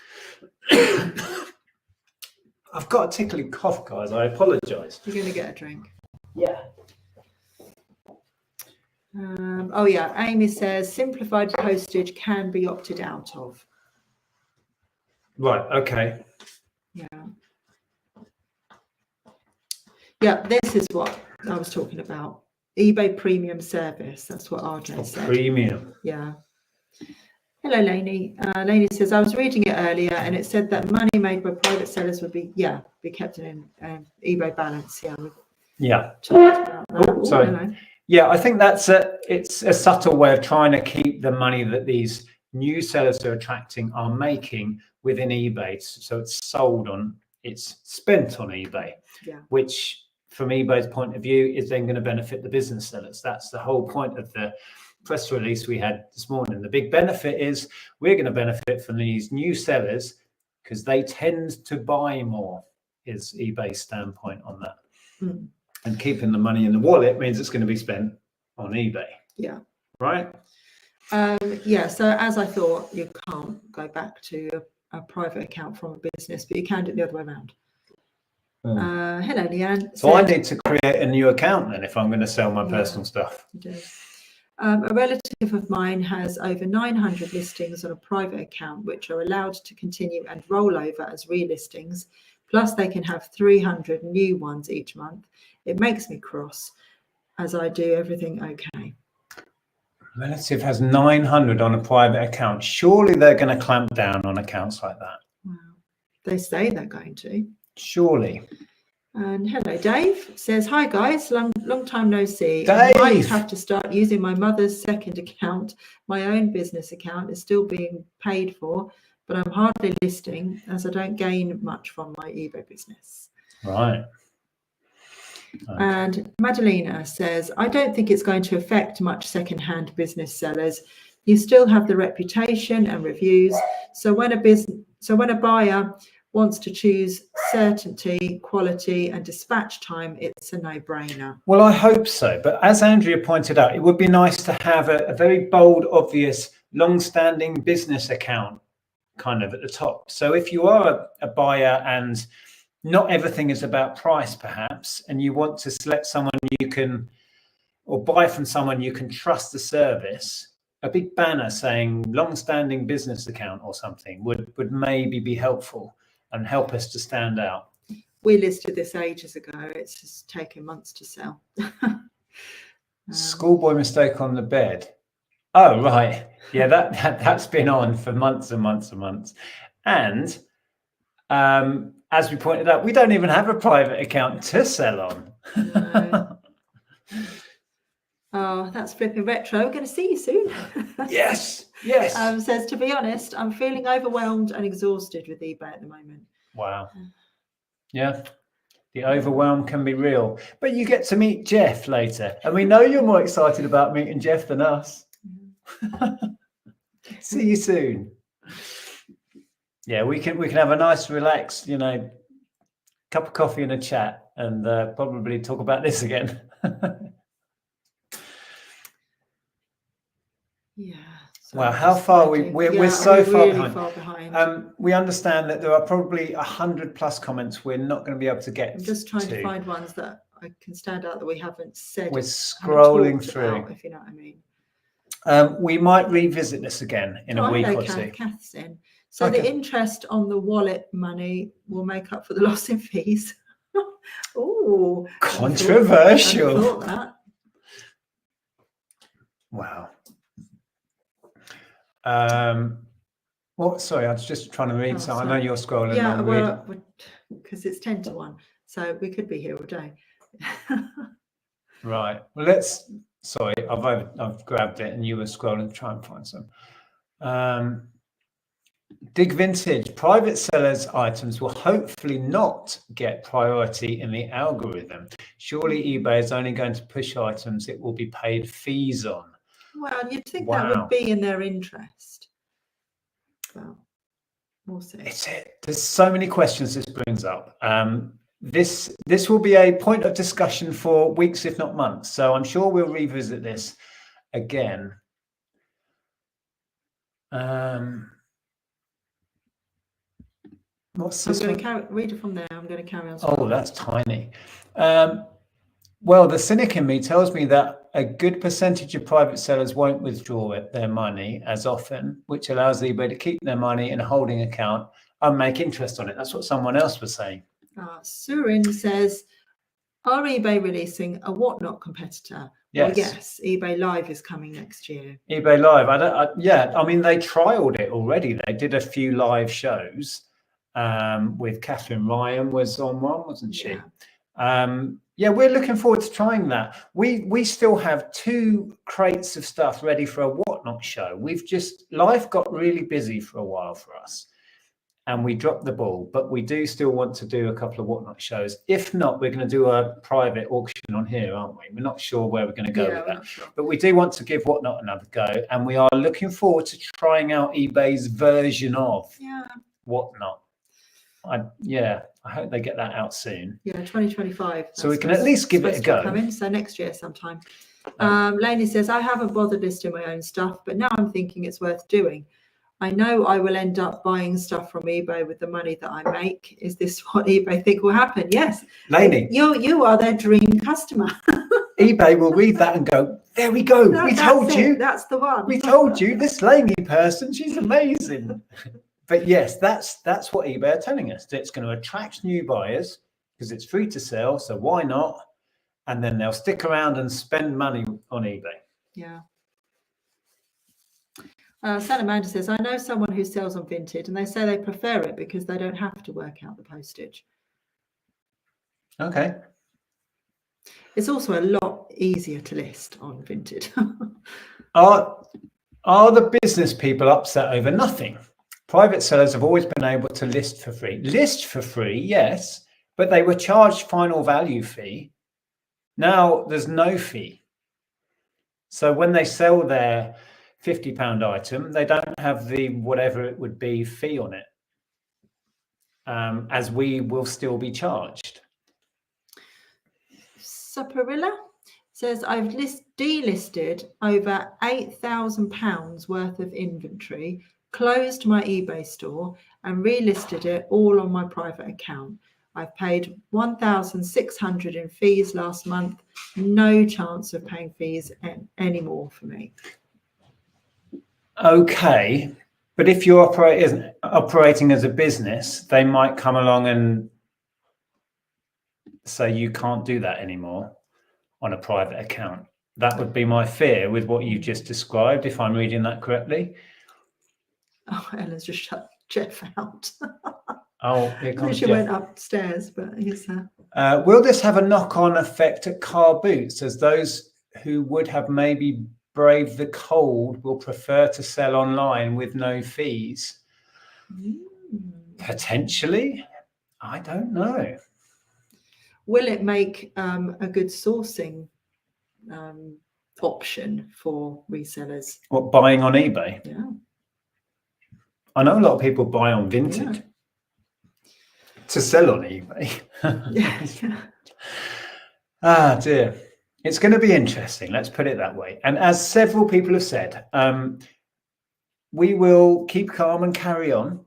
I've got a tickling cough, guys. I apologize. You're going to get a drink. Yeah. Amy says simplified postage can be opted out of. Right. Okay. Yeah, this is what I was talking about. eBay premium service. That's what RJ said. Premium. Yeah. Hello, Lainey. Lainey says, I was reading it earlier, and it said that money made by private sellers would be kept in eBay balance. Yeah, Yeah. talked about that. Oh, sorry. Hello. Yeah, I think it's a subtle way of trying to keep the money that these new sellers they're attracting are making within eBay. So it's spent on eBay, which from eBay's point of view is then going to benefit the business sellers. That's the whole point of the press release we had this morning. The big benefit is we're going to benefit from these new sellers because they tend to buy more, is eBay's standpoint on that. And keeping the money in the wallet means it's going to be spent on eBay. Yeah. Right? Yeah, so as I thought, you can't go back to a private account from a business, but you can do it the other way around. Hello, Leanne. So I need to create a new account then if I'm going to sell my personal stuff. A relative of mine has over 900 listings on a private account, which are allowed to continue and roll over as relistings. Plus, they can have 300 new ones each month. It makes me cross as I do everything okay. Relative has 900 on a private account. Surely they're going to clamp down on accounts like that. Wow. They say they're going to. Surely. And hello, Dave says, hi guys, long time no see. Dave! I might have to start using my mother's second account. My own business account is still being paid for, but I'm hardly listing as I don't gain much from my eBay business. Right. Okay. And Madalena says, I don't think it's going to affect much second-hand business sellers. You still have the reputation and reviews. So when a buyer wants to choose certainty, quality, and dispatch time, it's a no-brainer. Well, I hope so. But as Andrea pointed out, it would be nice to have a very bold, obvious, long-standing business account kind of at the top. So if you are a buyer and not everything is about price, perhaps, and you want to select someone you can, or buy from someone you can trust the service, a big banner saying long-standing business account or something would maybe be helpful and help us to stand out. We listed this ages ago. It's just taken months to sell. Schoolboy mistake on the bed. Oh, right. Yeah, that's been on for months and months and months. And as we pointed out, we don't even have a private account to sell on. No. Oh, that's flipping retro. We're going to see you soon. Yes. Says, to be honest, I'm feeling overwhelmed and exhausted with eBay at the moment. Wow. Yeah. The overwhelm can be real. But you get to meet Jeff later. And we know you're more excited about meeting Jeff than us. See you soon. Yeah, we can have a nice, relaxed, cup of coffee and a chat, and probably talk about this again. Yeah. Wow, how far we're so far really behind. Far behind. We understand that there are probably 100+ comments we're not going to be able to get. I'm just trying to find ones that I can stand out that we haven't said. We're scrolling through, about, if you know what I mean. We might revisit this again in a week or two. Kath's in. So the interest on the wallet money will make up for the loss in fees. Oh, controversial. I thought that. Wow. Sorry, I was just trying to read. So I know you're scrolling. Yeah, well, because it's 10 to 1, so we could be here all day. Right. Well, sorry, I've grabbed it and you were scrolling to try and find some. Dig Vintage, private sellers' items will hopefully not get priority in the algorithm. Surely eBay is only going to push items it will be paid fees on. Well, you'd think that would be in their interest. Well, we'll see. There's so many questions this brings up. This will be a point of discussion for weeks, if not months. So I'm sure we'll revisit this again. What's this? I'm going to read it from there. I'm going to carry on. Oh, that's tiny. Well, the cynic in me tells me that a good percentage of private sellers won't withdraw their money as often, which allows eBay to keep their money in a holding account and make interest on it. That's what someone else was saying. Surin says, are eBay releasing a whatnot competitor? Yes. Well, yes, eBay Live is coming next year. eBay Live. I mean, they trialed it already. They did a few live shows with Catherine Ryan was on one, wasn't she? Yeah, we're looking forward to trying that. We still have 2 crates of stuff ready for a Whatnot show. Life got really busy for a while for us, and we dropped the ball, but we do still want to do a couple of Whatnot shows. If not, we're going to do a private auction on here, aren't we? We're not sure where we're going to go with that. Sure. But we do want to give Whatnot another go, and we are looking forward to trying out eBay's version of Whatnot. I hope they get that out soon. Yeah, 2025. So we can at least give it a go. So next year sometime. Lainey says, I haven't bothered listing my own stuff, but now I'm thinking it's worth doing. I know I will end up buying stuff from eBay with the money that I make. Is this what eBay think will happen? Yes. Lainey. You are their dream customer. eBay will read that and go, there we go. We told you. That's the one. We told you, this Lainey person, she's amazing. But yes, that's what eBay are telling us. It's going to attract new buyers because it's free to sell. So why not? And then they'll stick around and spend money on eBay. Yeah. Salamandra says, I know someone who sells on Vinted and they say they prefer it because they don't have to work out the postage. Okay. It's also a lot easier to list on Vinted. Are the business people upset over nothing? Private sellers have always been able to list for free. List for free, yes, but they were charged final value fee. Now there's no fee. So when they sell their £50 item, they don't have the whatever it would be fee on it, as we will still be charged. Saparilla says, I've delisted over £8,000 worth of inventory, closed my eBay store and relisted it all on my private account. I've paid $1,600 in fees last month. No chance of paying fees anymore for me. Okay, but if you're operating as a business, they might come along and say you can't do that anymore on a private account. That would be my fear with what you've just described, if I'm reading that correctly. Oh, Ellen's just shut Jeff out. Oh, here comes she Jeff. went upstairs, but he's will this have a knock-on effect at car boots, as those who would have maybe braved the cold will prefer to sell online with no fees? Potentially. I don't know. Will it make a good sourcing option for resellers? What, buying on eBay? Yeah. I know a lot of people buy on Vinted to sell on eBay. Ah, dear. It's going to be interesting. Let's put it that way. And as several people have said, we will keep calm and carry on,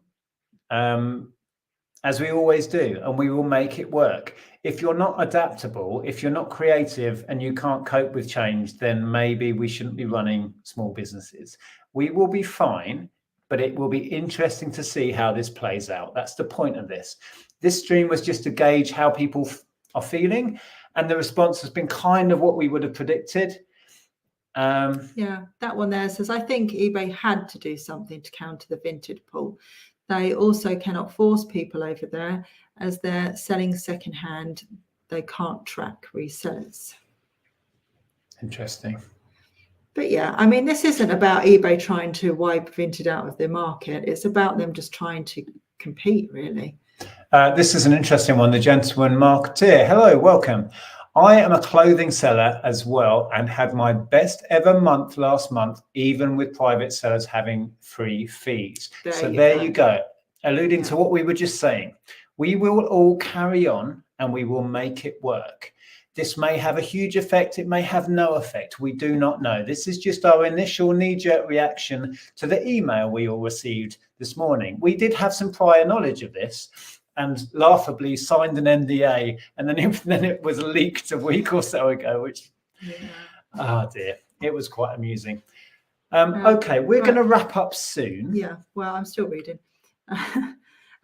as we always do, and we will make it work. If you're not adaptable, if you're not creative and you can't cope with change, then maybe we shouldn't be running small businesses. We will be fine, but it will be interesting to see how this plays out. That's the point of this. This stream was just to gauge how people are feeling, and the response has been kind of what we would have predicted. Yeah, that one there says, I think eBay had to do something to counter the Vinted pull. They also cannot force people over there as they're selling secondhand. They can't track resellers. Interesting. But yeah, I mean, this isn't about eBay trying to wipe Vinted out of the market. It's about them just trying to compete, really. This is an interesting one. The gentleman marketeer. Hello, welcome. I am a clothing seller as well and had my best ever month last month, even with private sellers having free fees. There you go. Alluding to what we were just saying. We will all carry on and we will make it work. This may have a huge effect. It may have no effect. We do not know. This is just our initial knee-jerk reaction to the email we all received this morning. We did have some prior knowledge of this and laughably signed an NDA, and then it was leaked a week or so ago, which, oh dear, it was quite amusing. Okay, we're going to wrap up soon. Yeah, well, I'm still reading.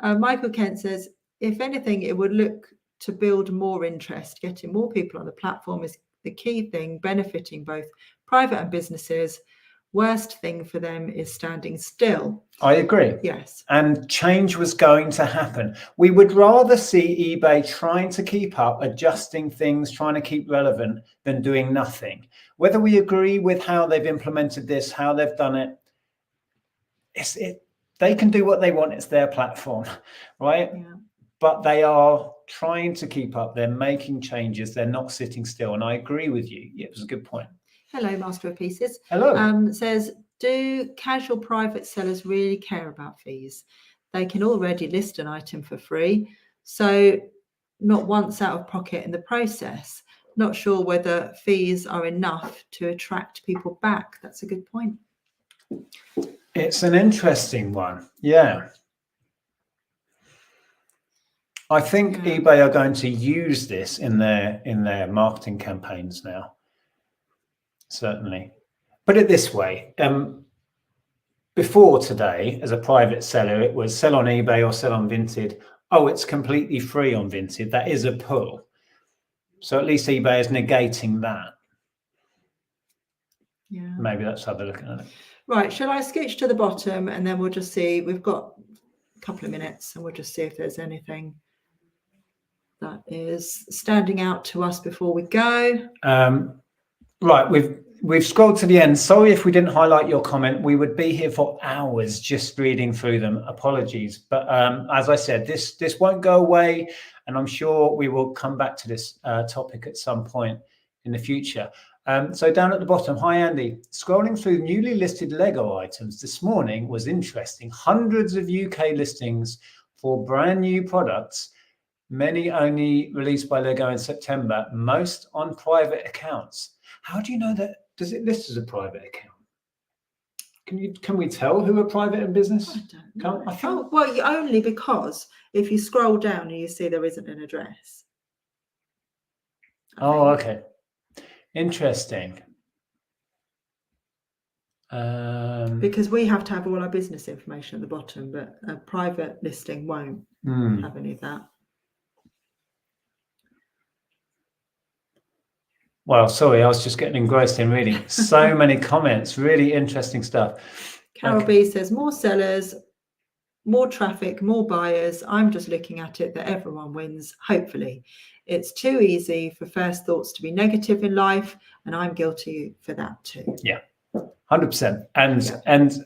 Michael Kent says, if anything, it would look to build more interest. Getting more people on the platform is the key thing, benefiting both private and businesses. Worst thing for them is standing still. I agree. Yes. And change was going to happen. We would rather see eBay trying to keep up, adjusting things, trying to keep relevant than doing nothing. Whether we agree with how they've implemented this, how they've done it, they can do what they want. It's their platform, right? Yeah. But they are trying to keep up. They're making changes. They're not sitting still. And I agree with you. Yeah, it was a good point. Hello, Master of Pieces. Hello. Says, do casual private sellers really care about fees? They can already list an item for free, so not once out of pocket in the process. Not sure whether fees are enough to attract people back. That's a good point. It's an interesting one. Yeah. I think eBay are going to use this in their marketing campaigns now. Certainly. Put it this way. Before today, as a private seller, it was sell on eBay or sell on Vinted. Oh, it's completely free on Vinted. That is a pull. So at least eBay is negating that. Yeah. Maybe that's how they're looking at it. Right. Shall I sketch to the bottom and then we'll just see? We've got a couple of minutes and we'll just see if there's anything that is standing out to us before we go. Right. We've scrolled to the end. Sorry if we didn't highlight your comment. We would be here for hours just reading through them. Apologies. But as I said, this won't go away. And I'm sure we will come back to this topic at some point in the future. So down at the bottom, hi, Andy. Scrolling through newly listed Lego items this morning was interesting. Hundreds of UK listings for brand new products. Many only released by Lego in September, most on private accounts. How do you know that? Does it list as a private account? Can we tell who are private in business? I don't know. Well, only because if you scroll down and you see there isn't an address. Okay. Interesting. Because we have to have all our business information at the bottom, but a private listing won't have any of that. Well, sorry, I was just getting engrossed in reading. So many comments, really interesting stuff. Carol B says, more sellers, more traffic, more buyers. I'm just looking at it that everyone wins, hopefully. It's too easy for first thoughts to be negative in life, and I'm guilty for that too. Yeah, 100%. And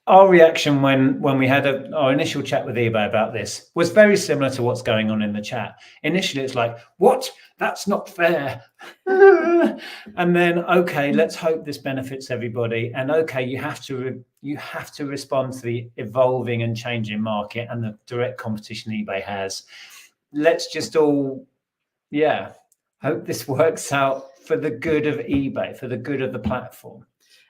our reaction when we had our initial chat with eBay about this was very similar to what's going on in the chat. Initially, it's like, what? That's not fair. And then, okay, let's hope this benefits everybody. And okay, you have to respond to the evolving and changing market and the direct competition eBay has. Let's just all, hope this works out for the good of eBay, for the good of the platform.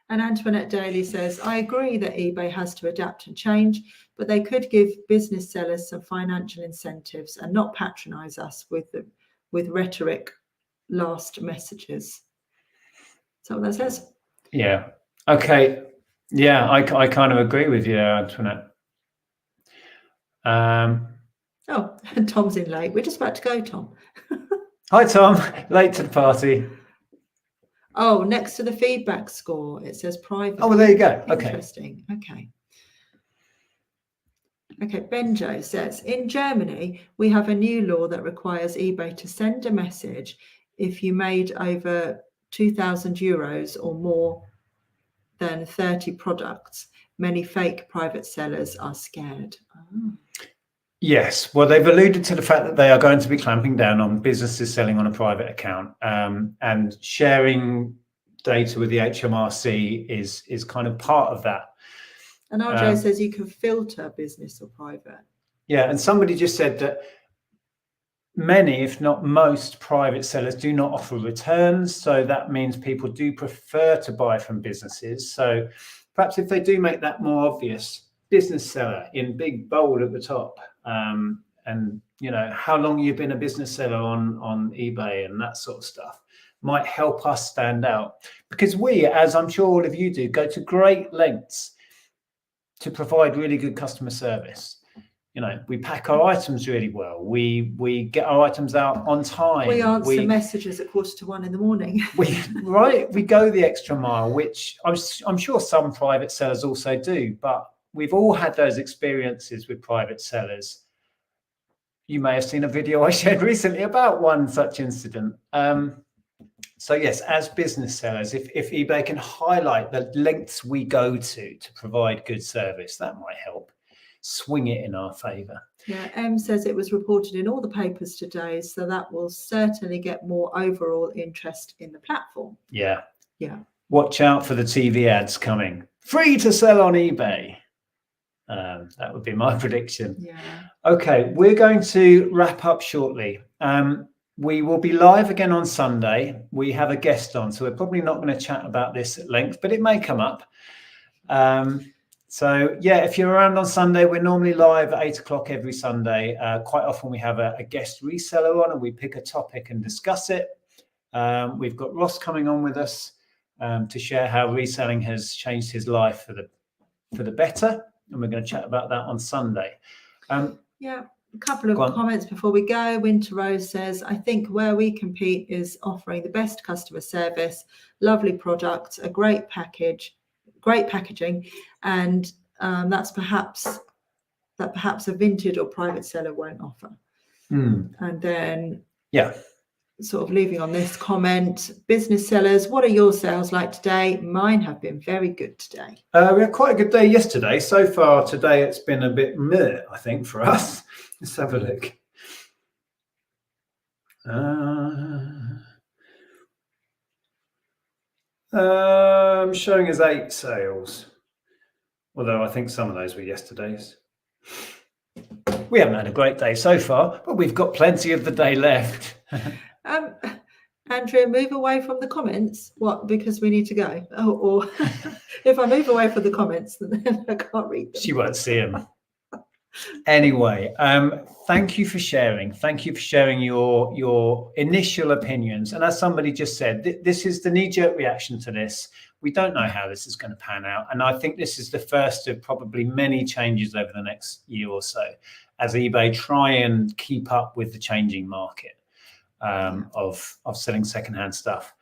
And Antoinette Daly says, I agree that eBay has to adapt and change, but they could give business sellers some financial incentives and not patronize us with rhetoric last messages. Is that what that says? Yeah. Okay. Yeah, I kind of agree with you, Antoinette. Oh, and Tom's in late. We're just about to go, Tom. Hi, Tom. Late to the party. Oh, next to the feedback score, it says private. Oh, well, there you go. Okay. Interesting. Okay. Okay, Benjo says, in Germany, we have a new law that requires eBay to send a message if you made over 2,000 euros or more than 30 products. Many fake private sellers are scared. Oh. Yes, well, they've alluded to the fact that they are going to be clamping down on businesses selling on a private account, and sharing data with the HMRC is kind of part of that. And RJ says you can filter business or private. Yeah, and somebody just said that many, if not most, private sellers do not offer returns. So that means people do prefer to buy from businesses. So perhaps if they do make that more obvious, business seller in big bold at the top, and how long you've been a business seller on eBay and that sort of stuff might help us stand out, because we, as I'm sure all of you do, go to great lengths to provide really good customer service. You know, we pack our items really well. We get our items out on time. We answer messages at 1:45 in the morning. We go the extra mile, which I'm sure some private sellers also do, but we've all had those experiences with private sellers. You may have seen a video I shared recently about one such incident. So yes, as business sellers, if eBay can highlight the lengths we go to provide good service, that might help swing it in our favor. Yeah, M says it was reported in all the papers today, so that will certainly get more overall interest in the platform. Yeah. Watch out for the TV ads coming. Free to sell on eBay. That would be my prediction. Yeah. Okay, we're going to wrap up shortly. We will be live again on Sunday. We have a guest on, so we're probably not going to chat about this at length, but it may come up. So yeah, if you're around on Sunday, we're normally live at 8 o'clock every Sunday. Quite often we have a guest reseller on and we pick a topic and discuss it. We've got Ross coming on with us to share how reselling has changed his life for the better. And we're going to chat about that on Sunday. Yeah, a couple of comments before we go. Winter Rose says, I think where we compete is offering the best customer service, lovely products, a great packaging, and that's perhaps a vintage or private seller won't offer. And then sort of leaving on this comment, business sellers, what are your sales like today? Mine have been very good today. We had quite a good day yesterday. So far today, it's been a bit meh, I think, for us. Let's have a look. I'm showing as 8 sales, although I think some of those were yesterday's. We haven't had a great day so far, but we've got plenty of the day left. Andrea, move away from the comments. What? Because we need to go. Oh, or if I move away from the comments, then I can't read them. She won't see them. Anyway, thank you for sharing. Thank you for sharing your initial opinions. And as somebody just said, this is the knee-jerk reaction to this. We don't know how this is going to pan out. And I think this is the first of probably many changes over the next year or so as eBay try and keep up with the changing market of selling secondhand stuff.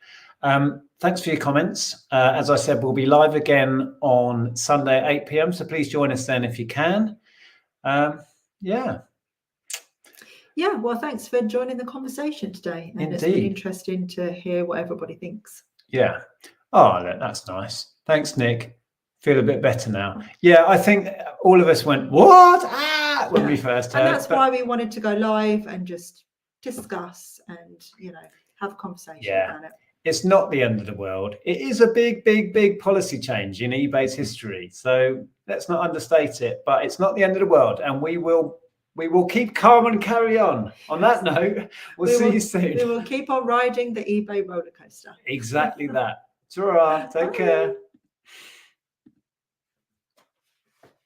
Thanks for your comments. As I said, we'll be live again on Sunday at 8 p.m. So please join us then if you can. Yeah, well, thanks for joining the conversation today. And It's been interesting to hear what everybody thinks. Yeah. Oh, that's nice. Thanks, Nick. Feel a bit better now. Yeah, I think all of us went, what? When we first heard. And that's why we wanted to go live and just discuss and, have a conversation about it. It's not the end of the world. It is a big policy change in eBay's history. So let's not understate it, but it's not the end of the world. And we will keep calm and carry on. On that note, we'll see you soon. We will keep on riding the eBay roller coaster. Exactly that. Ta-ra. Take care.